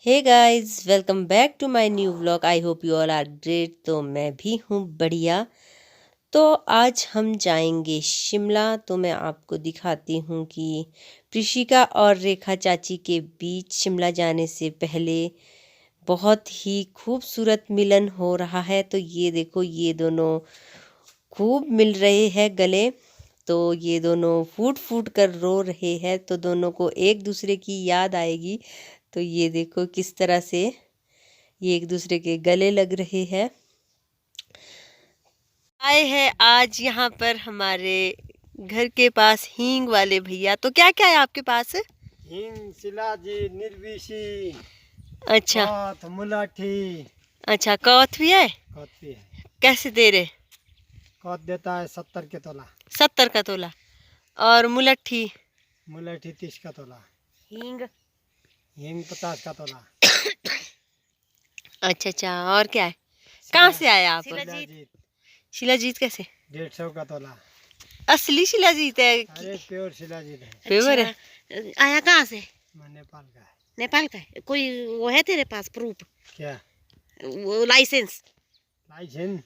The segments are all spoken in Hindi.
Hey guys, welcome back to my new vlog. I hope you all are great. तो मैं भी हूँ बढ़िया। तो आज हम जाएंगे शिमला। तो मैं आपको दिखाती हूँ कि प्रिशिका और रेखा चाची के बीच शिमला जाने से पहले बहुत ही खूबसूरत मिलन हो रहा है। तो ये देखो, ये दोनों खूब मिल रहे हैं गले। तो ये दोनों फूट फूट कर रो रहे हैं, तो दोनों को एक दूसरे की याद आएगी। तो ये देखो किस तरह से ये एक दूसरे के गले लग रहे हैं। आए हैं आज यहाँ पर हमारे घर के पास हींग वाले भैया। तो क्या क्या है आपके पास? हींग, शिलाजी, निर्विशी, अच्छा कौथ, मुलाठी। अच्छा, कौथ भी है। कौथ भी है। कैसे दे रहे? कौथ देता है 70 के तोला। 70 का तोला। और मुलट्ठी? मुलाठी 30 का तोला। हींग? हींग 50 का तोला। अच्छा अच्छा, और क्या है? कहाँ से आए आप? शिलाजीत शिलाजीत कैसे? 150 का तोला। असली शिलाजीत है? अरे प्योर शिलाजीत है। प्योर है। आया कहाँ से? मैं नेपाल का है। नेपाल का है? कोई वो है तेरे पास प्रूफ? क्या वो लाइसेंस? लाइसेंस?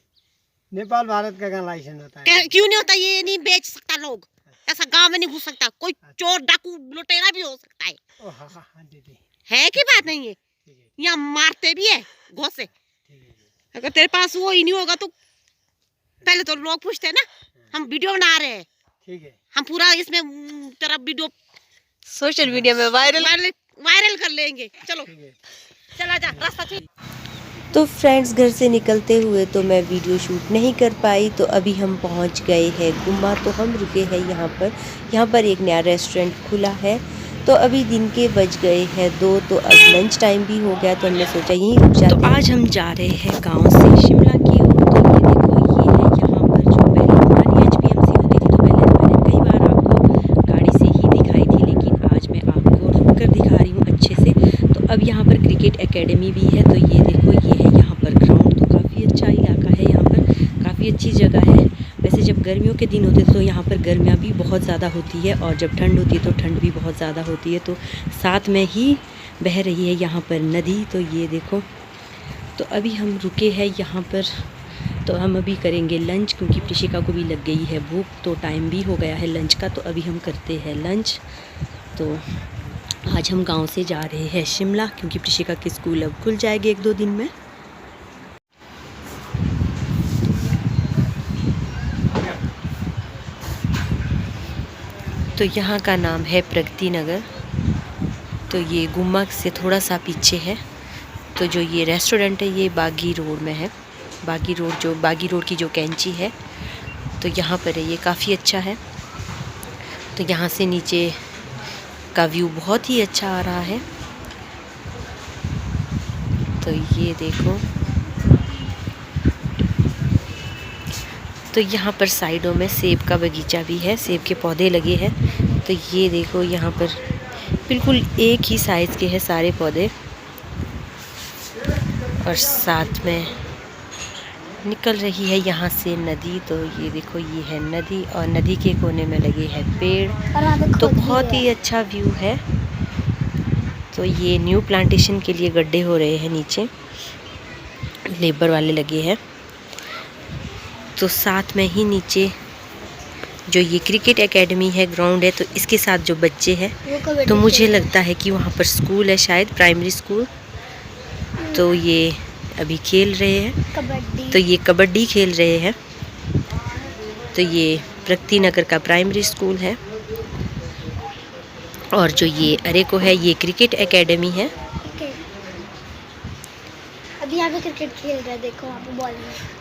नेपाल भारत का कहाँ लाइसेंस होता है? क्यों नहीं होता? ये नहीं बेच सकता लोग, ऐसा गांव में नहीं घुस सकता। कोई चोर डाकू लुटेरा भी हो सकता है। ओ हाँ दीदी, है की बात नहीं है? ठीक है यहाँ मारते भी है घोस से। ठीक है। अगर तेरे पास वो ही नहीं होगा तो पहले तो लोग पूछते हैं ना, हम वीडियो बना रहे हैं, ठीक है। हम पूरा इसमें तेरा वीडियो सोशल मीडिया में वायरल वायरल कर लेंगे। चलो ठीक है। चला जा, रास्ता ठीक। तो फ्रेंड्स, घर से निकलते हुए तो मैं वीडियो शूट नहीं कर पाई। तो अभी हम पहुंच गए हैं गुम्मा। तो हम रुके हैं यहाँ पर एक नया रेस्टोरेंट खुला है। तो अभी दिन के बज गए हैं 2। तो अब लंच टाइम भी हो गया, तो हमने सोचा यहीं रुक जाते हैं। तो आज हम जा रहे हैं गांव से शिमला की ओर। तो ये देखो, ये है यहाँ पर जो पहले हमारी HPMC होती थी। तो पहले तो मैंने कई बार आपको गाड़ी से ही दिखाई थी, लेकिन आज मैं आपको रुक कर दिखा रही हूँ अच्छे से। तो अब यहाँ पर क्रिकेट एकेडमी भी है। तो ये देखो, ये है यहाँ पर ग्राउंड। तो काफ़ी अच्छा इलाका है यहाँ पर, काफ़ी अच्छी जगह है। वैसे जब गर्मियों के दिन होते तो यहाँ पर गर्मियाँ भी बहुत ज़्यादा होती है, और जब ठंड होती है तो ठंड भी बहुत ज़्यादा होती है। तो साथ में ही बह रही है यहाँ पर नदी। तो ये देखो, तो अभी हम रुके हैं यहाँ पर। तो हम अभी करेंगे लंच, क्योंकि प्रिशिका को भी लग गई है भूख। तो टाइम भी हो गया है लंच का। तो अभी हम करते हैं लंच। तो आज हम गांव से जा रहे हैं शिमला, क्योंकि प्रिशिका के स्कूल अब खुल जाएंगे 1-2 दिन में। तो यहाँ का नाम है प्रगति नगर। तो ये गुम्मा से थोड़ा सा पीछे है। तो जो ये रेस्टोरेंट है ये बागी रोड में है। बागी रोड की जो कैंची है, तो यहाँ पर है। ये काफ़ी अच्छा है। तो यहाँ से नीचे का व्यू बहुत ही अच्छा आ रहा है। तो ये देखो, तो यहाँ पर साइडों में सेब का बगीचा भी है, सेब के पौधे लगे हैं। तो ये देखो, यहाँ पर बिल्कुल एक ही साइज़ के हैं सारे पौधे। और साथ में निकल रही है यहाँ से नदी। तो ये देखो, ये है नदी, और नदी के कोने में लगे हैं पेड़। तो बहुत ही अच्छा व्यू है। तो ये न्यू प्लांटेशन के लिए गड्ढे हो रहे हैं नीचे, लेबर वाले लगे हैं। तो साथ में ही नीचे जो ये क्रिकेट एकेडमी है, ग्राउंड है, तो इसके साथ जो बच्चे हैं, तो मुझे लगता है कि वहाँ पर स्कूल है, शायद प्राइमरी स्कूल। तो ये अभी खेल रहे हैं। तो ये कबड्डी खेल रहे हैं। तो ये प्रगति नगर का प्राइमरी स्कूल है। और जो ये अरेको है, ये क्रिकेट एकेडमी है। अभी यहाँ पे क्रिकेट खेल रहा है, देखो वहाँ पे बॉल है।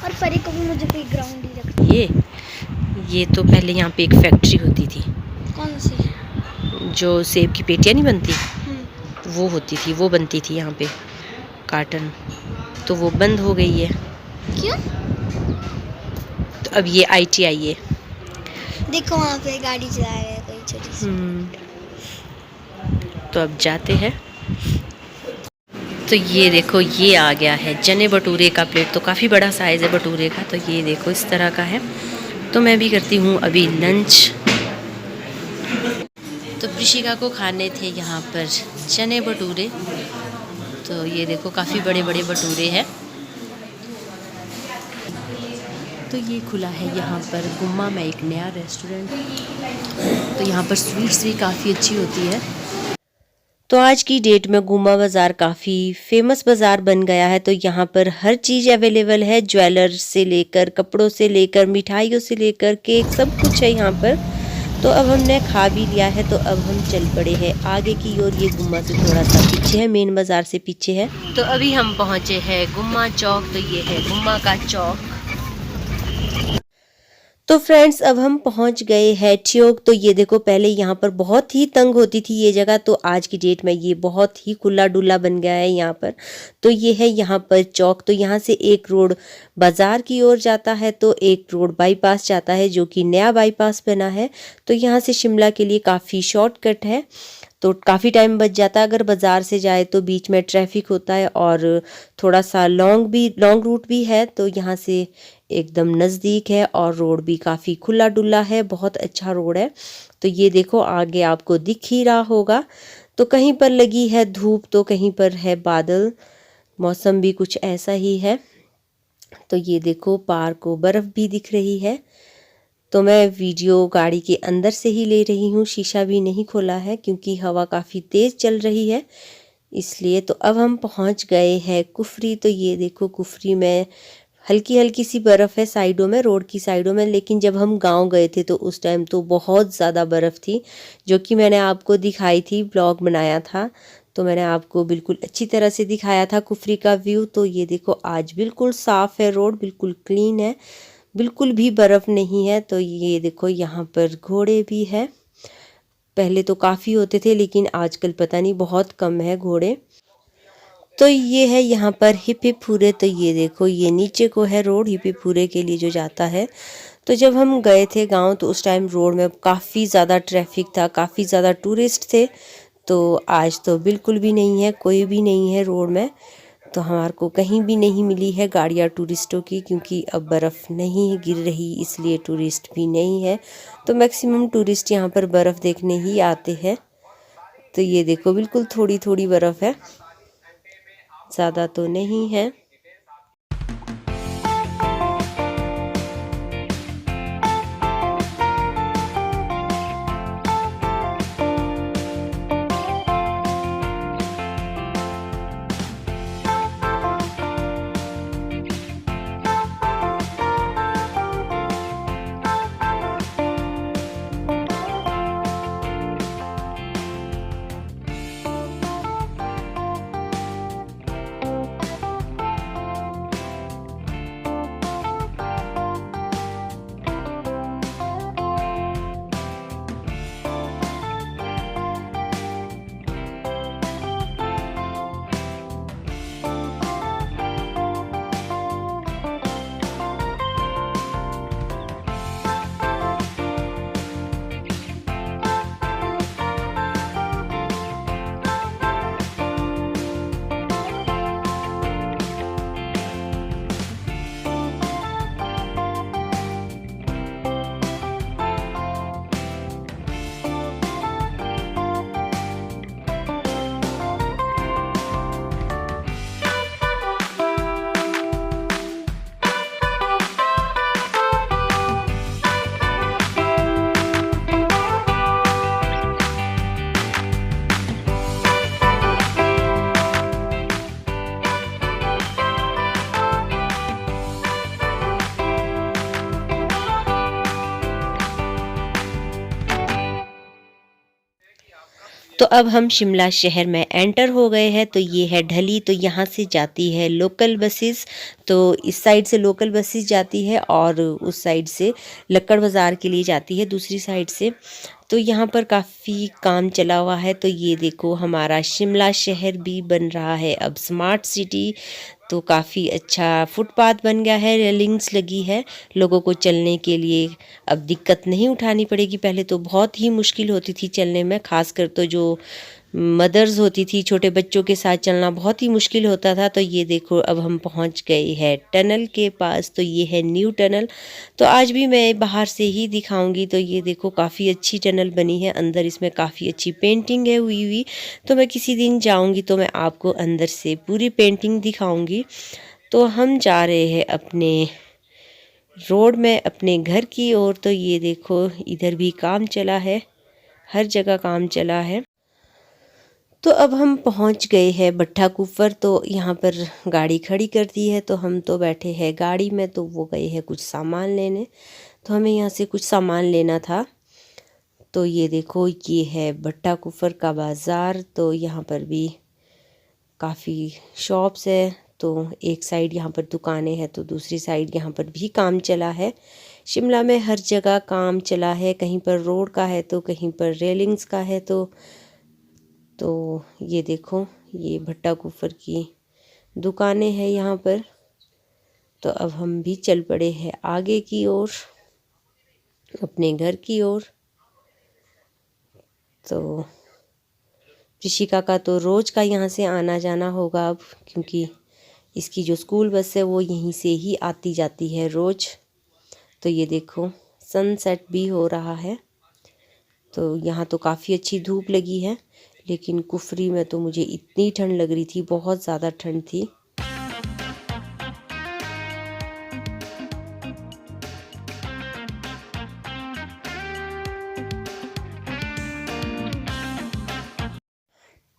और परी को भी मुझे पे ग्राउंड ही रखना। ये तो पहले यहाँ पे एक फैक्ट्री होती थी। कौन सी? जो सेब की पेटियाँ नहीं बनती, वो होती थी, वो बनती थी यहाँ पे कार्टन। तो वो बंद हो गई है। क्यों? तो अब ये ITI है। देखो वहाँ पे गाड़ी चला रहे हैं कोई छोटी सी। तो अब जाते हैं। तो ये देखो, ये आ गया है चने भटूरे का प्लेट। तो काफ़ी बड़ा साइज़ है भटूरे का। तो ये देखो, इस तरह का है। तो मैं भी करती हूँ अभी लंच। तो प्रिशिका को खाने थे यहाँ पर चने भटूरे। तो ये देखो काफ़ी बड़े बड़े भटूरे हैं। तो ये खुला है यहाँ पर गुम्मा में एक नया रेस्टोरेंट। तो यहाँ पर स्वीट्स भी काफ़ी अच्छी होती है। तो आज की डेट में गुम्मा बाज़ार काफ़ी फेमस बाज़ार बन गया है। तो यहाँ पर हर चीज़ अवेलेबल है, ज्वेलर्स से लेकर, कपड़ों से लेकर, मिठाइयों से लेकर, केक, सब कुछ है यहाँ पर। तो अब हमने खा भी लिया है, तो अब हम चल पड़े हैं आगे की ओर। ये गुम्मा से थोड़ा सा पीछे है, मेन बाज़ार से पीछे है। तो अभी हम पहुँचे हैं गुम्मा चौक। तो ये है गुम्मा का चौक। तो फ्रेंड्स अब हम पहुंच गए हैं ठियोग। तो ये देखो, पहले यहाँ पर बहुत ही तंग होती थी ये जगह, तो आज की डेट में ये बहुत ही खुला डुला बन गया है यहाँ पर। तो ये है यहाँ पर चौक। तो यहाँ से एक रोड बाज़ार की ओर जाता है, तो एक रोड बाईपास जाता है, जो कि नया बाईपास बना है। तो यहाँ से शिमला के लिए काफ़ी शॉर्टकट है। तो काफ़ी टाइम बच जाता है अगर बाज़ार से जाए, तो बीच में ट्रैफिक होता है और थोड़ा सा लॉन्ग रूट भी है। तो यहाँ से एकदम नज़दीक है और रोड भी काफ़ी खुला डुला है, बहुत अच्छा रोड है। तो ये देखो आगे आपको दिख ही रहा होगा। तो कहीं पर लगी है धूप, तो कहीं पर है बादल, मौसम भी कुछ ऐसा ही है। तो ये देखो पार को बर्फ़ भी दिख रही है। तो मैं वीडियो गाड़ी के अंदर से ही ले रही हूँ, शीशा भी नहीं खोला है क्योंकि हवा काफ़ी तेज़ चल रही है इसलिए। तो अब हम पहुँच गए हैं कुफरी। तो ये देखो कुफरी में हल्की हल्की सी बर्फ़ है साइडों में, रोड की साइडों में। लेकिन जब हम गांव गए थे तो उस टाइम तो बहुत ज़्यादा बर्फ़ थी, जो कि मैंने आपको दिखाई थी, ब्लॉग बनाया था। तो मैंने आपको बिल्कुल अच्छी तरह से दिखाया था कुफरी का व्यू। तो ये देखो आज बिल्कुल साफ़ है, रोड बिल्कुल क्लीन है, बिल्कुल भी बर्फ़ नहीं है। तो ये देखो यहाँ पर घोड़े भी है। पहले तो काफ़ी होते थे लेकिन आजकल पता नहीं बहुत कम है घोड़े। तो ये है यहाँ पर हिप्पीपुरे। तो ये देखो ये नीचे को है रोड हिप्पीपुरे के लिए जो जाता है। तो जब हम गए थे गांव तो उस टाइम रोड में काफ़ी ज़्यादा ट्रैफिक था, काफ़ी ज़्यादा टूरिस्ट थे। तो आज तो बिल्कुल भी नहीं है, कोई भी नहीं है रोड में। तो हमारे को कहीं भी नहीं मिली है गाड़ियाँ टूरिस्टों की, क्योंकि अब बर्फ़ नहीं गिर रही इसलिए टूरिस्ट भी नहीं है। तो मैक्सिमम टूरिस्ट यहाँ पर बर्फ़ देखने ही आते हैं। तो ये देखो बिल्कुल थोड़ी थोड़ी बर्फ़ है, ज़्यादा तो नहीं है। तो अब हम शिमला शहर में एंटर हो गए हैं। तो ये है ढली। तो यहाँ से जाती है लोकल बसेस। तो इस साइड से लोकल बसेस जाती है और उस साइड से लक्कड़ बाज़ार के लिए जाती है दूसरी साइड से। तो यहाँ पर काफ़ी काम चला हुआ है। तो ये देखो हमारा शिमला शहर भी बन रहा है अब स्मार्ट सिटी। तो काफ़ी अच्छा फुटपाथ बन गया है, रेलिंग्स लगी है लोगों को चलने के लिए, अब दिक्कत नहीं उठानी पड़ेगी। पहले तो बहुत ही मुश्किल होती थी चलने में, खासकर तो जो मदर्स होती थी, छोटे बच्चों के साथ चलना बहुत ही मुश्किल होता था। तो ये देखो अब हम पहुंच गए हैं टनल के पास। तो ये है न्यू टनल। तो आज भी मैं बाहर से ही दिखाऊंगी। तो ये देखो काफ़ी अच्छी टनल बनी है, अंदर इसमें काफ़ी अच्छी पेंटिंग है हुई। तो मैं किसी दिन जाऊंगी तो मैं आपको अंदर से पूरी पेंटिंग दिखाऊंगी। तो हम जा रहे हैं अपने रोड में अपने घर की ओर। तो ये देखो इधर भी काम चला है, हर जगह काम चला है। तो अब हम पहुंच गए हैं भट्टा कुफर। तो यहाँ पर गाड़ी खड़ी कर दी है, तो हम तो बैठे हैं गाड़ी में। तो वो गए हैं कुछ सामान लेने, तो हमें यहाँ से कुछ सामान लेना था। तो ये देखो ये है भट्टा कुफर का बाज़ार। तो यहाँ पर भी काफ़ी शॉप्स है। तो एक साइड यहाँ पर दुकानें हैं, तो दूसरी साइड यहाँ पर भी काम चला है। शिमला में हर जगह काम चला है, कहीं पर रोड का है तो कहीं पर रेलिंग्स का है। तो ये देखो ये भट्टा कुफर की दुकानें हैं यहाँ पर। तो अब हम भी चल पड़े हैं आगे की ओर, अपने घर की ओर। तो ऋषिका का तो रोज़ का यहाँ से आना जाना होगा अब, क्योंकि इसकी जो स्कूल बस है वो यहीं से ही आती जाती है रोज़। तो ये देखो सनसेट भी हो रहा है। तो यहाँ तो काफ़ी अच्छी धूप लगी है, लेकिन कुफरी में तो मुझे इतनी ठंड लग रही थी, बहुत ज़्यादा ठंड थी।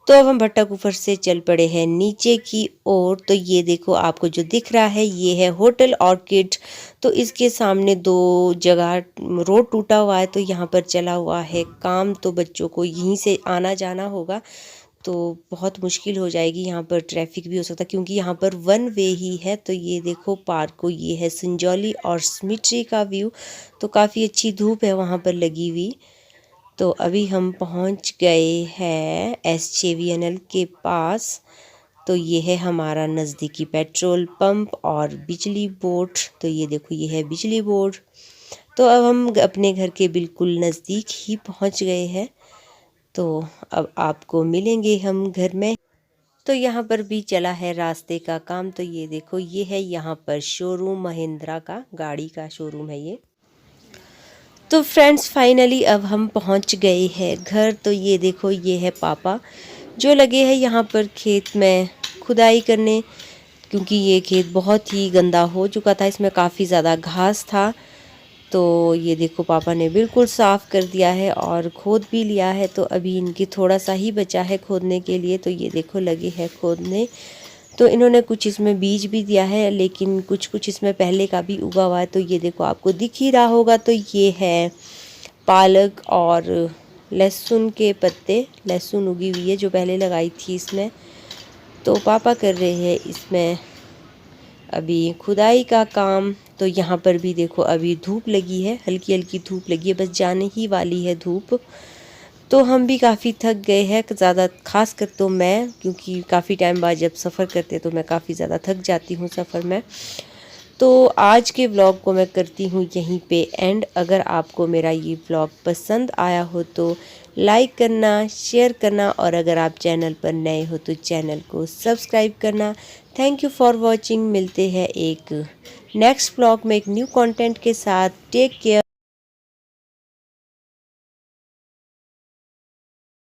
तो अब हम भट्टा कुफर से चल पड़े हैं नीचे की ओर। तो ये देखो आपको जो दिख रहा है ये है होटल ऑर्किड। तो इसके सामने दो जगह रोड टूटा हुआ है, तो यहाँ पर चला हुआ है काम। तो बच्चों को यहीं से आना जाना होगा, तो बहुत मुश्किल हो जाएगी। यहाँ पर ट्रैफिक भी हो सकता है, क्योंकि यहाँ पर वन वे ही है। तो ये देखो पार्क को, ये है संजौली और स्मिट्री का व्यू। तो काफ़ी अच्छी धूप है वहाँ पर लगी हुई। तो अभी हम पहुंच गए हैं SJVNL के पास। तो ये है हमारा नज़दीकी पेट्रोल पंप और बिजली बोर्ड। तो ये देखो ये है बिजली बोर्ड। तो अब हम अपने घर के बिल्कुल नज़दीक ही पहुंच गए हैं। तो अब आपको मिलेंगे हम घर में। तो यहाँ पर भी चला है रास्ते का काम। तो ये देखो ये है यहाँ पर शोरूम, महिंद्रा का गाड़ी का शोरूम है ये। तो फ्रेंड्स फाइनली अब हम पहुंच गए हैं घर। तो ये देखो ये है पापा जो लगे हैं यहाँ पर खेत में खुदाई करने, क्योंकि ये खेत बहुत ही गंदा हो चुका था, इसमें काफ़ी ज़्यादा घास था। तो ये देखो पापा ने बिल्कुल साफ़ कर दिया है और खोद भी लिया है। तो अभी इनकी थोड़ा सा ही बचा है खोदने के लिए। तो ये देखो लगे हैं खोदने। तो इन्होंने कुछ इसमें बीज भी दिया है, लेकिन कुछ इसमें पहले का भी उगा हुआ है। तो ये देखो आपको दिख ही रहा होगा। तो ये है पालक और लहसुन के पत्ते, लहसुन उगी हुई है जो पहले लगाई थी इसमें। तो पापा कर रहे हैं इसमें अभी खुदाई का काम। तो यहाँ पर भी देखो अभी धूप लगी है, हल्की हल्की धूप लगी है, बस जाने ही वाली है धूप। तो हम भी काफ़ी थक गए हैं, ज़्यादा खास कर तो मैं, क्योंकि काफ़ी टाइम बाद जब सफ़र करते तो मैं काफ़ी ज़्यादा थक जाती हूँ सफ़र में। तो आज के व्लॉग को मैं करती हूँ यहीं पे एंड। अगर आपको मेरा ये व्लॉग पसंद आया हो तो लाइक करना, शेयर करना, और अगर आप चैनल पर नए हो तो चैनल को सब्सक्राइब करना। Thank you for watching. मिलते हैं एक नेक्स्ट व्लॉग में एक न्यू कंटेंट के साथ। Take care.